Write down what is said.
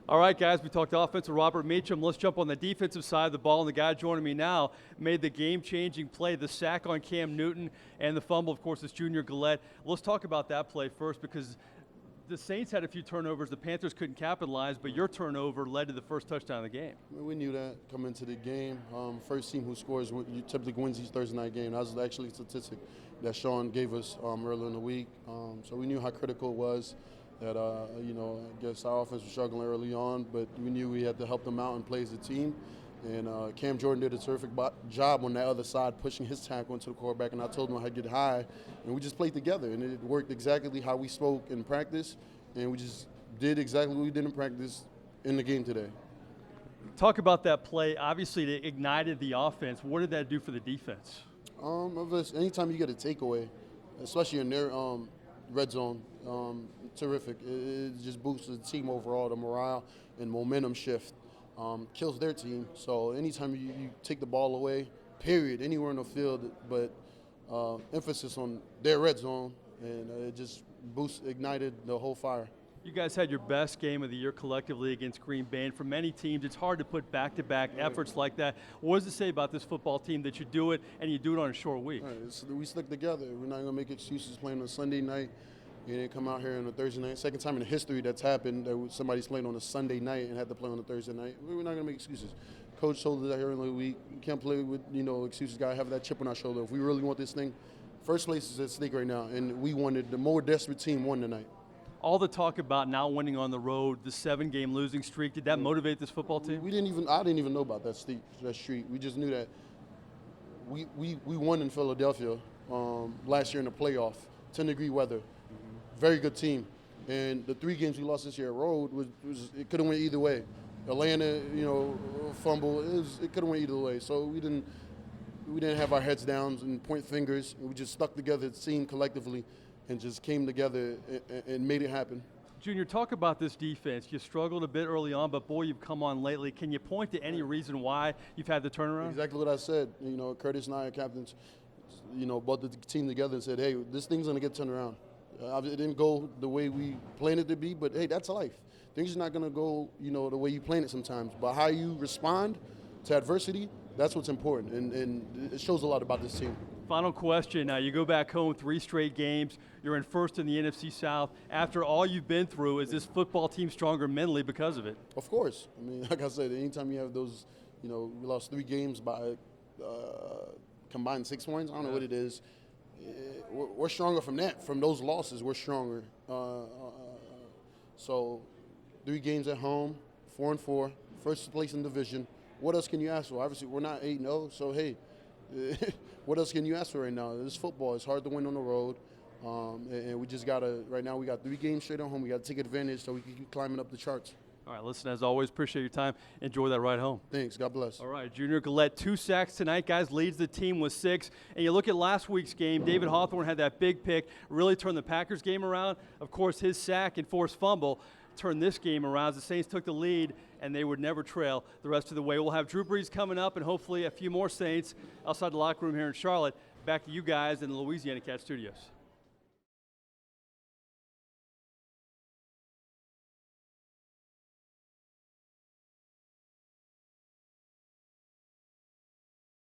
All right, guys, we talked offense with Robert Meacham. Let's jump on the defensive side of the ball. And the guy joining me now made the game-changing play, the sack on Cam Newton, and the fumble, of course, is Junior Galette. Let's talk about that play first, because the Saints had a few turnovers. The Panthers couldn't capitalize, but your turnover led to the first touchdown of the game. We knew that coming into the game. First team who scores typically wins each Thursday night game. That was actually a statistic that Sean gave us earlier in the week. So we knew how critical it was. That, I guess our offense was struggling early on, but we knew we had to help them out and play as a team. And Cam Jordan did a terrific job on that other side, pushing his tackle into the quarterback, and I told him I had to get high. And we just played together, and it worked exactly how we spoke in practice, and we just did exactly what we did in practice in the game today. Talk about that play. Obviously, it ignited the offense. What did that do for the defense? Anytime you get a takeaway, especially in their red zone, terrific. It just boosts the team overall, the morale and momentum shift. Kills their team. So anytime you take the ball away, period, anywhere in the field, but emphasis on their red zone, and it just ignited the whole fire. You guys had your best game of the year collectively against Green Bay, and for many teams, it's hard to put back-to-back efforts like that. What does it say about this football team that you do it, and you do it on a short week? Right, we stick together. We're not going to make excuses playing on a Sunday night. You didn't come out here on a Thursday night. Second time in history that's happened that somebody's playing on a Sunday night and had to play on a Thursday night. We're not going to make excuses. Coach told us that here in the week. We can't play with excuses. Got to have that chip on our shoulder. If we really want this thing, first place is at stake right now, and we wanted the more desperate team won tonight. All the talk about now winning on the road, the 7-game losing streak, did that motivate this football team? I didn't even know about that streak. We just knew that we won in Philadelphia last year in the playoff, 10-degree weather. Very good team, and the 3 games we lost this year at road it could have went either way. Atlanta, fumble, it could have went either way. So we didn't have our heads down and point fingers. We just stuck together, the team collectively, and just came together and made it happen. Junior, talk about this defense. You struggled a bit early on, but boy, you've come on lately. Can you point to any reason why you've had the turnaround? Exactly what I said. Curtis and I are captains. Brought the team together and said, "Hey, this thing's gonna get turned around." It didn't go the way we planned it to be, but hey, that's life. Things are not going to go, the way you plan it sometimes. But how you respond to adversity, that's what's important, and it shows a lot about this team. Final question. You go back home 3 straight games. You're in first in the NFC South. After all you've been through, is this football team stronger mentally because of it? Of course. I mean, like I said, anytime you have those, we lost 3 games by combined 6 points. I don't know what it is. We're stronger from that. From those losses, we're stronger. So 3 games at home, 4-4, first place in division. What else can you ask for? Obviously, we're not 8-0, so hey, what else can you ask for right now? This football. It's hard to win on the road, and we just gotta. Right now, we got 3 games straight at home. We got to take advantage so we can keep climbing up the charts. All right, listen, as always, appreciate your time. Enjoy that ride home. Thanks. God bless. All right, Junior Galette, 2 sacks tonight, guys, leads the team with 6. And you look at last week's game, David Hawthorne had that big pick, really turned the Packers game around. Of course, his sack and forced fumble turned this game around. The Saints took the lead, and they would never trail the rest of the way. We'll have Drew Brees coming up and hopefully a few more Saints outside the locker room here in Charlotte. Back to you guys in the Louisiana Cat Studios.